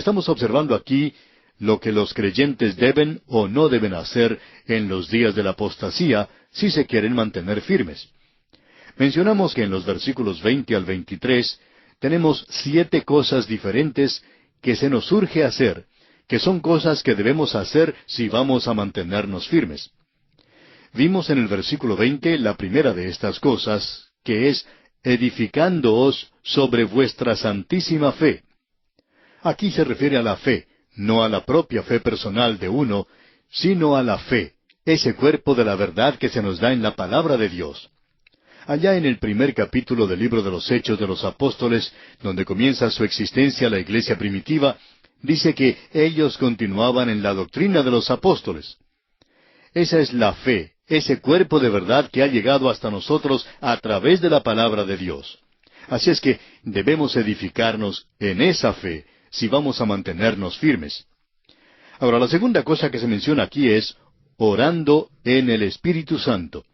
Estamos observando aquí lo que los creyentes deben o no deben hacer en los días de la apostasía si se quieren mantener firmes. Mencionamos que en los versículos 20 al 23 tenemos 7 cosas diferentes que se nos urge hacer, que son cosas que debemos hacer si vamos a mantenernos firmes. Vimos en el versículo 20 la primera de estas cosas, que es edificándoos sobre vuestra santísima fe. Aquí se refiere a la fe, no a la propia fe personal de uno, sino a la fe, ese cuerpo de la verdad que se nos da en la palabra de Dios. Allá en el primer capítulo del libro de los Hechos de los Apóstoles, donde comienza su existencia la iglesia primitiva, dice que ellos continuaban en la doctrina de los apóstoles. Esa es la fe, ese cuerpo de verdad que ha llegado hasta nosotros a través de la palabra de Dios. Así es que debemos edificarnos en esa fe si vamos a mantenernos firmes. Ahora, la segunda cosa que se menciona aquí es orando en el Espíritu Santo.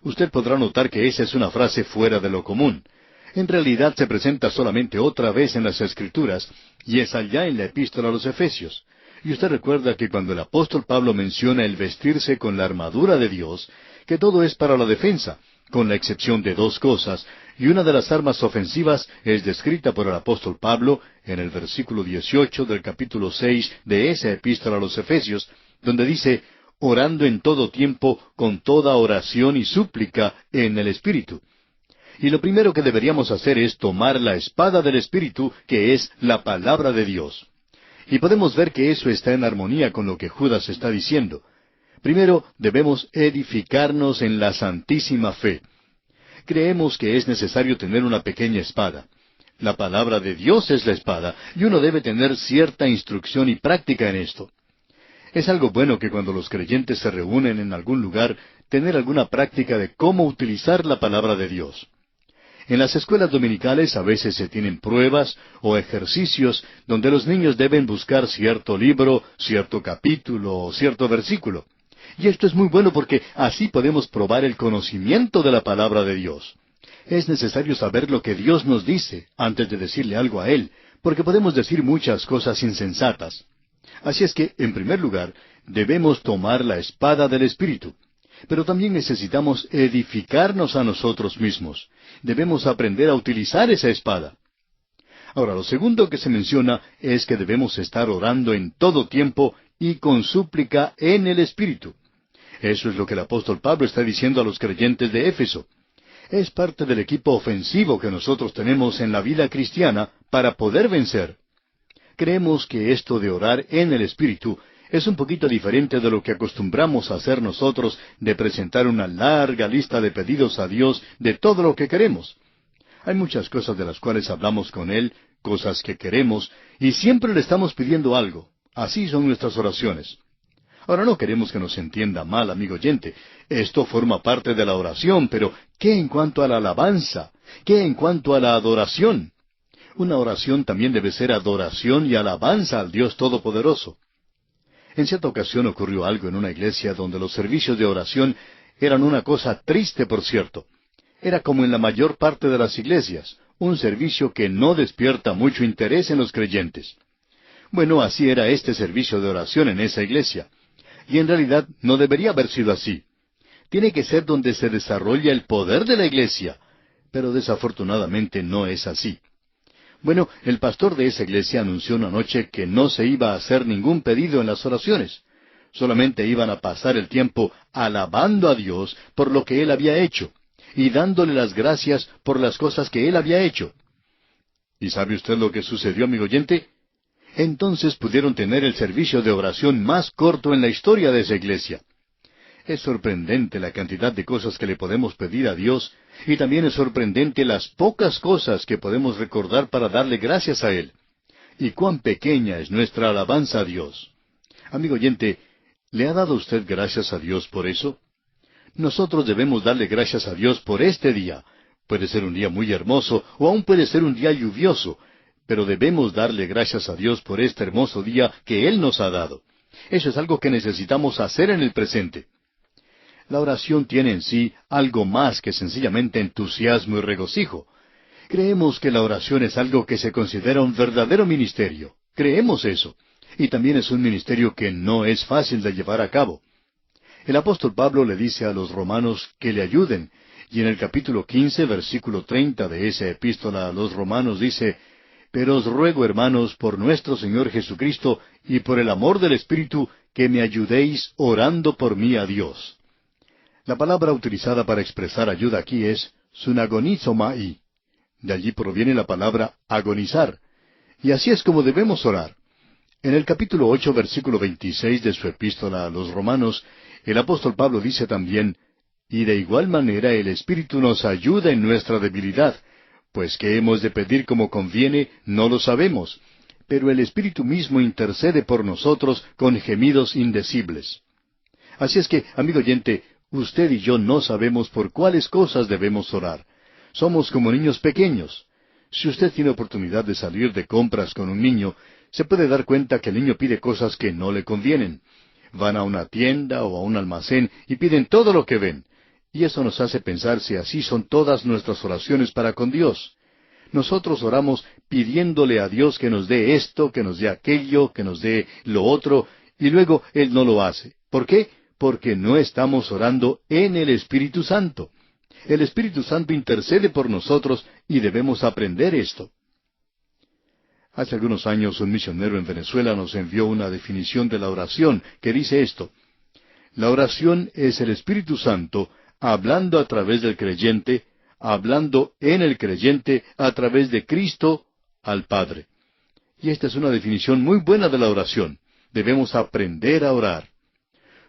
Usted podrá notar que esa es una frase fuera de lo común. En realidad se presenta solamente otra vez en las Escrituras, y es allá en la Epístola a los Efesios. Y usted recuerda que cuando el apóstol Pablo menciona el vestirse con la armadura de Dios, que todo es para la defensa, con la excepción de 2 cosas, y una de las armas ofensivas es descrita por el apóstol Pablo en el versículo 18 del capítulo 6 de esa Epístola a los Efesios, donde dice, orando en todo tiempo con toda oración y súplica en el Espíritu. Y lo primero que deberíamos hacer es tomar la espada del Espíritu, que es la palabra de Dios. Y podemos ver que eso está en armonía con lo que Judas está diciendo. Primero, debemos edificarnos en la santísima fe. Creemos que es necesario tener una pequeña espada. La palabra de Dios es la espada, y uno debe tener cierta instrucción y práctica en esto. Es algo bueno que cuando los creyentes se reúnen en algún lugar, tener alguna práctica de cómo utilizar la palabra de Dios. En las escuelas dominicales a veces se tienen pruebas o ejercicios donde los niños deben buscar cierto libro, cierto capítulo o cierto versículo. Y esto es muy bueno porque así podemos probar el conocimiento de la palabra de Dios. Es necesario saber lo que Dios nos dice antes de decirle algo a Él, porque podemos decir muchas cosas insensatas. Así es que, en primer lugar, debemos tomar la espada del Espíritu. Pero también necesitamos edificarnos a nosotros mismos. Debemos aprender a utilizar esa espada. Ahora, lo segundo que se menciona es que debemos estar orando en todo tiempo y con súplica en el Espíritu. Eso es lo que el apóstol Pablo está diciendo a los creyentes de Éfeso. Es parte del equipo ofensivo que nosotros tenemos en la vida cristiana para poder vencer. Creemos que esto de orar en el Espíritu es un poquito diferente de lo que acostumbramos a hacer nosotros de presentar una larga lista de pedidos a Dios de todo lo que queremos. Hay muchas cosas de las cuales hablamos con Él, cosas que queremos, y siempre le estamos pidiendo algo. Así son nuestras oraciones. Ahora no queremos que nos entienda mal, amigo oyente. Esto forma parte de la oración, pero ¿qué en cuanto a la alabanza? ¿Qué en cuanto a la adoración? Una oración también debe ser adoración y alabanza al Dios Todopoderoso. En cierta ocasión ocurrió algo en una iglesia donde los servicios de oración eran una cosa triste, por cierto. Era como en la mayor parte de las iglesias, un servicio que no despierta mucho interés en los creyentes. Bueno, así era este servicio de oración en esa iglesia. Y en realidad no debería haber sido así. Tiene que ser donde se desarrolla el poder de la iglesia. Pero desafortunadamente no es así. Bueno, el pastor de esa iglesia anunció una noche que no se iba a hacer ningún pedido en las oraciones. Solamente iban a pasar el tiempo alabando a Dios por lo que Él había hecho y dándole las gracias por las cosas que Él había hecho. ¿Y sabe usted lo que sucedió, amigo oyente? Entonces pudieron tener el servicio de oración más corto en la historia de esa iglesia. Es sorprendente la cantidad de cosas que le podemos pedir a Dios, y también es sorprendente las pocas cosas que podemos recordar para darle gracias a Él. Y cuán pequeña es nuestra alabanza a Dios. Amigo oyente, ¿le ha dado usted gracias a Dios por eso? Nosotros debemos darle gracias a Dios por este día. Puede ser un día muy hermoso, o aún puede ser un día lluvioso, pero debemos darle gracias a Dios por este hermoso día que Él nos ha dado. Eso es algo que necesitamos hacer en el presente. La oración tiene en sí algo más que sencillamente entusiasmo y regocijo. Creemos que la oración es algo que se considera un verdadero ministerio. Creemos eso. Y también es un ministerio que no es fácil de llevar a cabo. El apóstol Pablo le dice a los romanos que le ayuden, y en el capítulo 15, versículo 30 de esa epístola a los romanos dice, «Pero os ruego, hermanos, por nuestro Señor Jesucristo y por el amor del Espíritu, que me ayudéis orando por mí a Dios». La palabra utilizada para expresar ayuda aquí es sunagonizomai. De allí proviene la palabra agonizar. Y así es como debemos orar. En el capítulo 8, versículo 26 de su epístola a los romanos, el apóstol Pablo dice también, «Y de igual manera el Espíritu nos ayuda en nuestra debilidad, pues que hemos de pedir como conviene, no lo sabemos, pero el Espíritu mismo intercede por nosotros con gemidos indecibles». Así es que, amigo oyente, usted y yo no sabemos por cuáles cosas debemos orar. Somos como niños pequeños. Si usted tiene oportunidad de salir de compras con un niño, se puede dar cuenta que el niño pide cosas que no le convienen. Van a una tienda o a un almacén y piden todo lo que ven. Y eso nos hace pensar si así son todas nuestras oraciones para con Dios. Nosotros oramos pidiéndole a Dios que nos dé esto, que nos dé aquello, que nos dé lo otro, y luego Él no lo hace. ¿Por qué? Porque no estamos orando en el Espíritu Santo. El Espíritu Santo intercede por nosotros y debemos aprender esto. Hace algunos años un misionero en Venezuela nos envió una definición de la oración que dice esto: la oración es el Espíritu Santo hablando a través del creyente, hablando en el creyente a través de Cristo al Padre. Y esta es una definición muy buena de la oración. Debemos aprender a orar.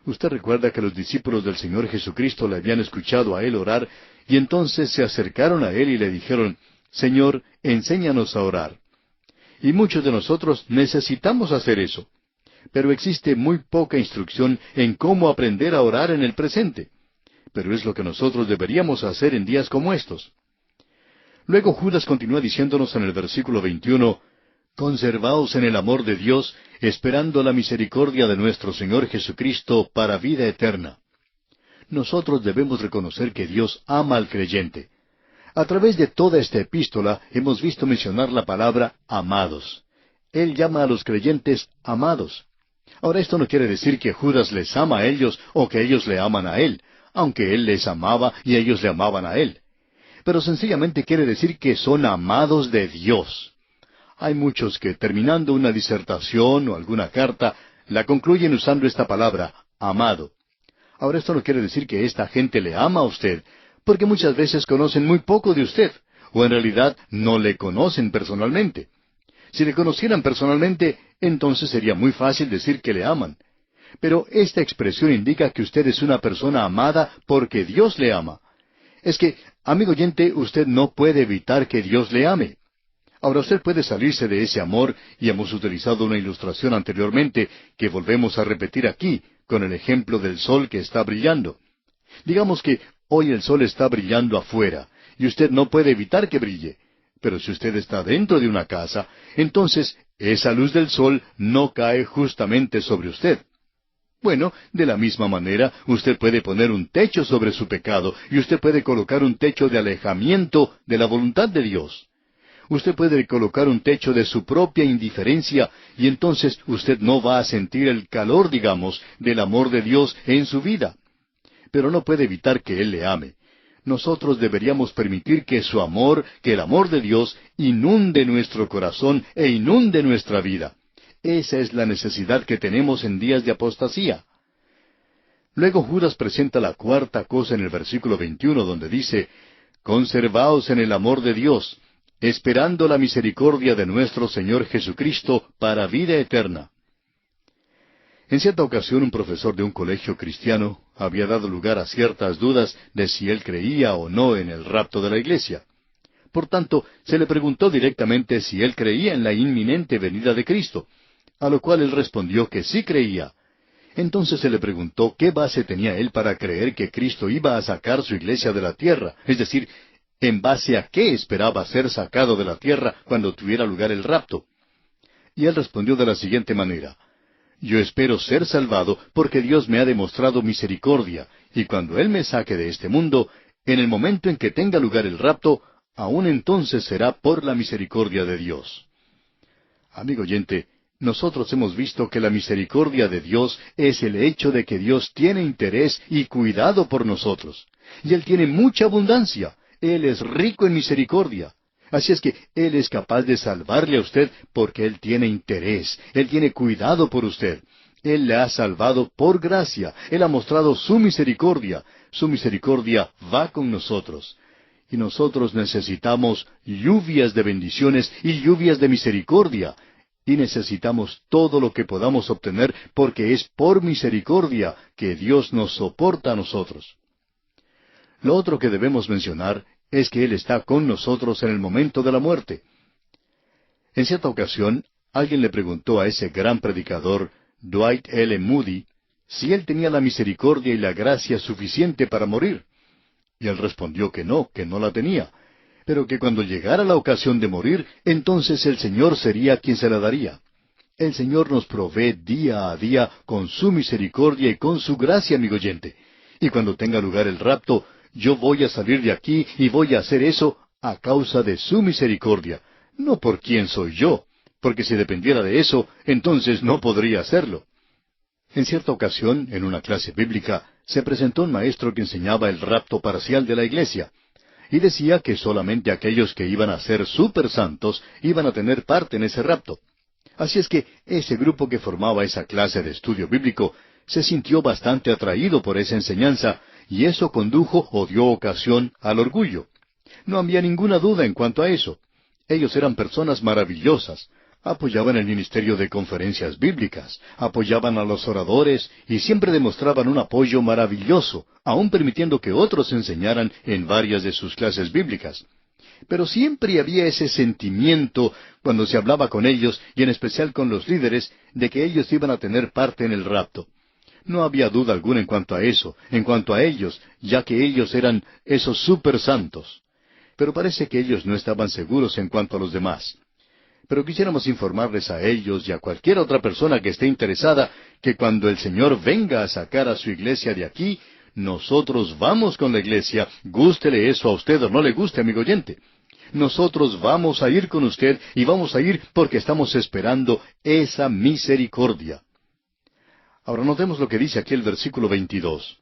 Usted recuerda que los discípulos del Señor Jesucristo le habían escuchado a Él orar, y entonces se acercaron a Él y le dijeron, «Señor, enséñanos a orar». Y muchos de nosotros necesitamos hacer eso. Pero existe muy poca instrucción en cómo aprender a orar en el presente. Pero es lo que nosotros deberíamos hacer en días como estos. Luego Judas continúa diciéndonos en el versículo 21, «Conservaos en el amor de Dios, esperando la misericordia de nuestro Señor Jesucristo para vida eterna». Nosotros debemos reconocer que Dios ama al creyente. A través de toda esta epístola hemos visto mencionar la palabra amados. Él llama a los creyentes amados. Ahora, esto no quiere decir que Judas les ama a ellos o que ellos le aman a él, aunque él les amaba y ellos le amaban a él. Pero sencillamente quiere decir que son amados de Dios. Hay muchos que, terminando una disertación o alguna carta, la concluyen usando esta palabra, amado. Ahora, esto no quiere decir que esta gente le ama a usted, porque muchas veces conocen muy poco de usted, o en realidad no le conocen personalmente. Si le conocieran personalmente, entonces sería muy fácil decir que le aman. Pero esta expresión indica que usted es una persona amada porque Dios le ama. Es que, amigo oyente, usted no puede evitar que Dios le ame. Ahora usted puede salirse de ese amor, y hemos utilizado una ilustración anteriormente que volvemos a repetir aquí, con el ejemplo del sol que está brillando. Digamos que hoy el sol está brillando afuera, y usted no puede evitar que brille. Pero si usted está dentro de una casa, entonces esa luz del sol no cae justamente sobre usted. Bueno, de la misma manera, usted puede poner un techo sobre su pecado, y usted puede colocar un techo de alejamiento de la voluntad de Dios. Usted puede colocar un techo de su propia indiferencia, y entonces usted no va a sentir el calor, digamos, del amor de Dios en su vida. Pero no puede evitar que Él le ame. Nosotros deberíamos permitir que su amor, que el amor de Dios, inunde nuestro corazón e inunde nuestra vida. Esa es la necesidad que tenemos en días de apostasía. Luego Judas presenta la cuarta cosa en el versículo 21, donde dice, «Conservaos en el amor de Dios, esperando la misericordia de nuestro Señor Jesucristo para vida eterna». En cierta ocasión un profesor de un colegio cristiano había dado lugar a ciertas dudas de si él creía o no en el rapto de la iglesia. Por tanto, se le preguntó directamente si él creía en la inminente venida de Cristo, a lo cual él respondió que sí creía. Entonces se le preguntó qué base tenía él para creer que Cristo iba a sacar su iglesia de la tierra, es decir, en base a qué esperaba ser sacado de la tierra cuando tuviera lugar el rapto. Y él respondió de la siguiente manera, «Yo espero ser salvado porque Dios me ha demostrado misericordia, y cuando Él me saque de este mundo, en el momento en que tenga lugar el rapto, aún entonces será por la misericordia de Dios». Amigo oyente, Nosotros hemos visto que la misericordia de Dios es el hecho de que Dios tiene interés y cuidado por nosotros. Y Él tiene mucha abundancia. Él es rico en misericordia. Así es que Él es capaz de salvarle a usted porque Él tiene interés. Él tiene cuidado por usted. Él le ha salvado por gracia. Él ha mostrado su misericordia. Su misericordia va con nosotros. Y nosotros necesitamos lluvias de bendiciones y lluvias de misericordia. Y necesitamos todo lo que podamos obtener porque es por misericordia que Dios nos soporta a nosotros. Lo otro que debemos mencionar es que Él está con nosotros en el momento de la muerte. En cierta ocasión, alguien le preguntó a ese gran predicador, Dwight L. Moody, si él tenía la misericordia y la gracia suficiente para morir. Y él respondió que no la tenía, pero que cuando llegara la ocasión de morir, entonces el Señor sería quien se la daría. El Señor nos provee día a día con su misericordia y con su gracia, amigo oyente. Y cuando tenga lugar el rapto, yo voy a salir de aquí y voy a hacer eso a causa de su misericordia, no por quién soy yo, porque si dependiera de eso, entonces no podría hacerlo. En cierta ocasión, en una clase bíblica, se presentó un maestro que enseñaba el rapto parcial de la iglesia, y decía que solamente aquellos que iban a ser super santos iban a tener parte en ese rapto. Así es que ese grupo que formaba esa clase de estudio bíblico se sintió bastante atraído por esa enseñanza, y eso condujo o dio ocasión al orgullo. No había ninguna duda en cuanto a eso. Ellos eran personas maravillosas. Apoyaban el ministerio de conferencias bíblicas, apoyaban a los oradores y siempre demostraban un apoyo maravilloso, aun permitiendo que otros enseñaran en varias de sus clases bíblicas. Pero siempre había ese sentimiento cuando se hablaba con ellos, y en especial con los líderes, de que ellos iban a tener parte en el rapto. No había duda alguna en cuanto a eso, en cuanto a ellos, ya que ellos eran esos super santos. Pero parece que ellos no estaban seguros en cuanto a los demás. Pero quisiéramos informarles a ellos y a cualquier otra persona que esté interesada que cuando el Señor venga a sacar a su iglesia de aquí, nosotros vamos con la iglesia, gústele eso a usted o no le guste, amigo oyente. Nosotros vamos a ir con usted y vamos a ir porque estamos esperando esa misericordia. Ahora notemos lo que dice aquí el versículo 22.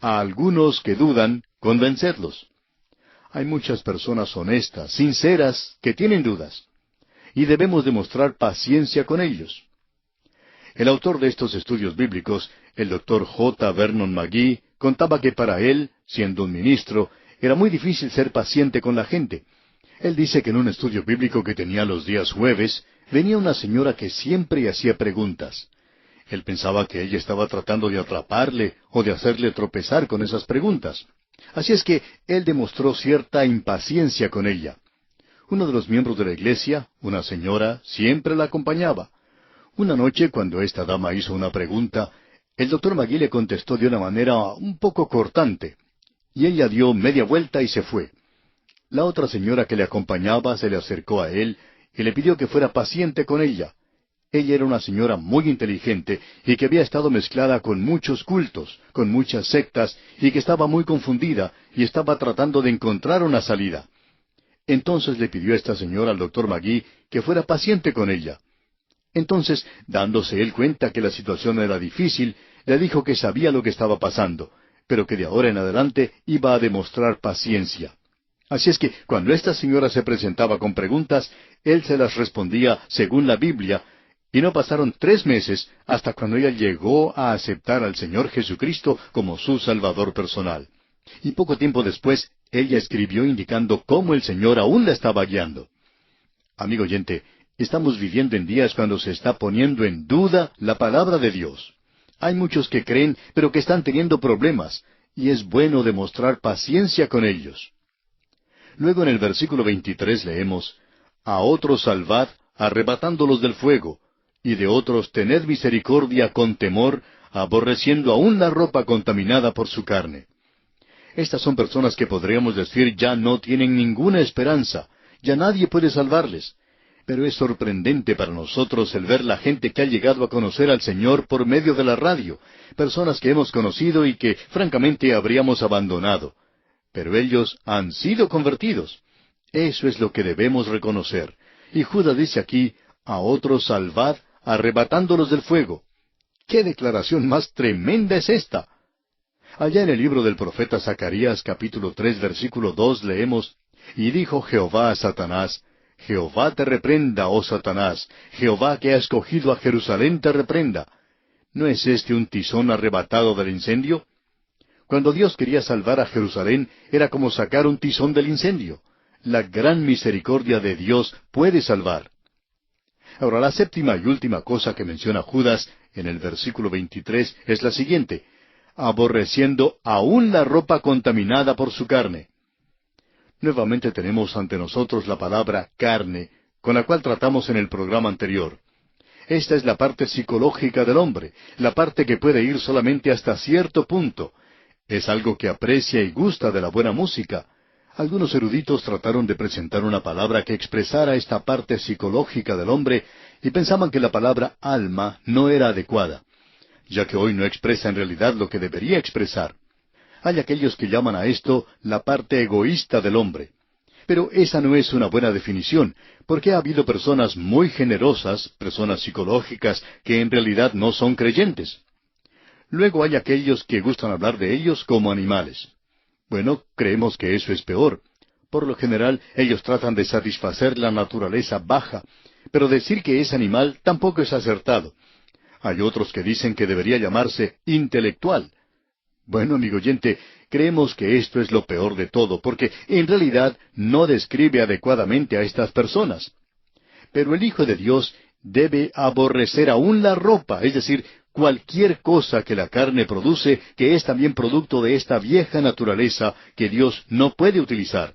A algunos que dudan, convencedlos. Hay muchas personas honestas, sinceras, que tienen dudas. Y debemos demostrar paciencia con ellos. El autor de estos estudios bíblicos, el Dr. J. Vernon McGee, contaba que para él, siendo un ministro, era muy difícil ser paciente con la gente. Él dice que en un estudio bíblico que tenía los días jueves, venía una señora que siempre hacía preguntas. Él pensaba que ella estaba tratando de atraparle o de hacerle tropezar con esas preguntas. Así es que él demostró cierta impaciencia con ella. Uno de los miembros de la iglesia, una señora, siempre la acompañaba. Una noche, cuando esta dama hizo una pregunta, el Dr. McGee le contestó de una manera un poco cortante, y ella dio media vuelta y se fue. La otra señora que le acompañaba se le acercó a él y le pidió que fuera paciente con ella. Ella era una señora muy inteligente y que había estado mezclada con muchos cultos, con muchas sectas, y que estaba muy confundida y estaba tratando de encontrar una salida. Entonces le pidió a esta señora al Dr. McGee que fuera paciente con ella. Entonces, dándose él cuenta que la situación era difícil, le dijo que sabía lo que estaba pasando, pero que de ahora en adelante iba a demostrar paciencia. Así es que, cuando esta señora se presentaba con preguntas, él se las respondía según la Biblia, y no pasaron 3 meses hasta cuando ella llegó a aceptar al Señor Jesucristo como su Salvador personal. Y poco tiempo después, ella escribió indicando cómo el Señor aún la estaba guiando. Amigo oyente, estamos viviendo en días cuando se está poniendo en duda la palabra de Dios. Hay muchos que creen, pero que están teniendo problemas, y es bueno demostrar paciencia con ellos. Luego en el versículo 23 leemos, A otros salvad, arrebatándolos del fuego, y de otros tened misericordia con temor, aborreciendo aún la ropa contaminada por su carne. Estas son personas que podríamos decir ya no tienen ninguna esperanza, ya nadie puede salvarles. Pero es sorprendente para nosotros el ver la gente que ha llegado a conocer al Señor por medio de la radio, personas que hemos conocido y que francamente habríamos abandonado. Pero ellos han sido convertidos. Eso es lo que debemos reconocer. Y Judas dice aquí, a otros salvad, arrebatándolos del fuego. ¿Qué declaración más tremenda es esta? Allá en el libro del profeta Zacarías, capítulo 3, versículo 2, leemos, «Y dijo Jehová a Satanás, Jehová te reprenda, oh Satanás, Jehová que ha escogido a Jerusalén te reprenda». ¿No es este un tizón arrebatado del incendio? Cuando Dios quería salvar a Jerusalén, era como sacar un tizón del incendio. La gran misericordia de Dios puede salvar. Ahora, la séptima y última cosa que menciona Judas en el versículo 23 es la siguiente: aborreciendo aún la ropa contaminada por su carne. Nuevamente tenemos ante nosotros la palabra carne, con la cual tratamos en el programa anterior. Esta es la parte psicológica del hombre, la parte que puede ir solamente hasta cierto punto. Es algo que aprecia y gusta de la buena música. Algunos eruditos trataron de presentar una palabra que expresara esta parte psicológica del hombre y pensaban que la palabra alma no era adecuada, ya que hoy no expresa en realidad lo que debería expresar. Hay aquellos que llaman a esto la parte egoísta del hombre. Pero esa no es una buena definición, porque ha habido personas muy generosas, personas psicológicas, que en realidad no son creyentes. Luego hay aquellos que gustan hablar de ellos como animales. Bueno, creemos que eso es peor. Por lo general, ellos tratan de satisfacer la naturaleza baja, pero decir que es animal tampoco es acertado. Hay otros que dicen que debería llamarse intelectual. Bueno, amigo oyente, creemos que esto es lo peor de todo, porque en realidad no describe adecuadamente a estas personas. Pero el Hijo de Dios debe aborrecer aún la ropa, es decir, cualquier cosa que la carne produce, que es también producto de esta vieja naturaleza que Dios no puede utilizar.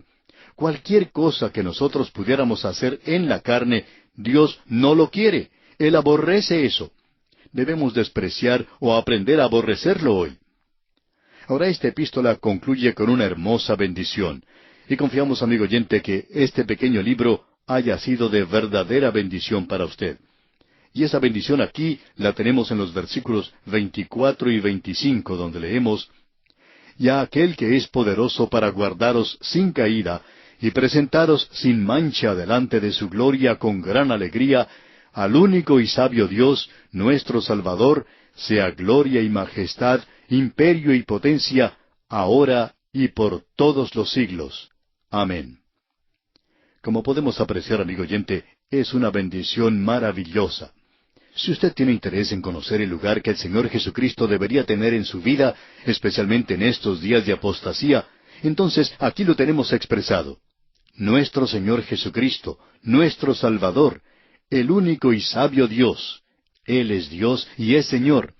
Cualquier cosa que nosotros pudiéramos hacer en la carne, Dios no lo quiere. Él aborrece eso. Debemos despreciar o aprender a aborrecerlo hoy. Ahora esta epístola concluye con una hermosa bendición, y confiamos, amigo oyente, que este pequeño libro haya sido de verdadera bendición para usted. Y esa bendición aquí la tenemos en los versículos 24 y 25, donde leemos, «Y a aquel que es poderoso para guardaros sin caída, y presentaros sin mancha delante de su gloria con gran alegría, al único y sabio Dios, nuestro Salvador, sea gloria y majestad, imperio y potencia, ahora y por todos los siglos. Amén». Como podemos apreciar, amigo oyente, es una bendición maravillosa. Si usted tiene interés en conocer el lugar que el Señor Jesucristo debería tener en su vida, especialmente en estos días de apostasía, entonces aquí lo tenemos expresado. Nuestro Señor Jesucristo, nuestro Salvador, el único y sabio Dios. Él es Dios y es Señor.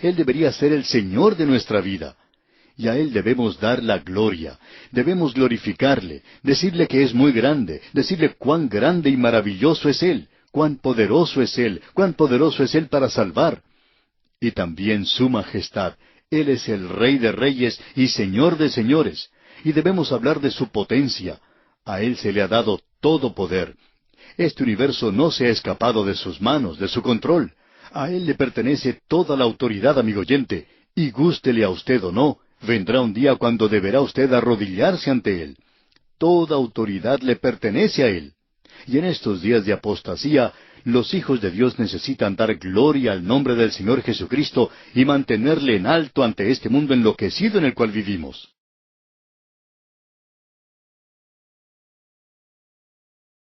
Él debería ser el Señor de nuestra vida. Y a Él debemos dar la gloria, debemos glorificarle, decirle que es muy grande, decirle cuán grande y maravilloso es Él, cuán poderoso es Él para salvar. Y también su majestad. Él es el Rey de reyes y Señor de señores, y debemos hablar de su potencia. A Él se le ha dado todo poder. Este universo no se ha escapado de sus manos, de su control. A Él le pertenece toda la autoridad, amigo oyente, y gústele a usted o no, vendrá un día cuando deberá usted arrodillarse ante Él. Toda autoridad le pertenece a Él. Y en estos días de apostasía, los hijos de Dios necesitan dar gloria al nombre del Señor Jesucristo y mantenerle en alto ante este mundo enloquecido en el cual vivimos.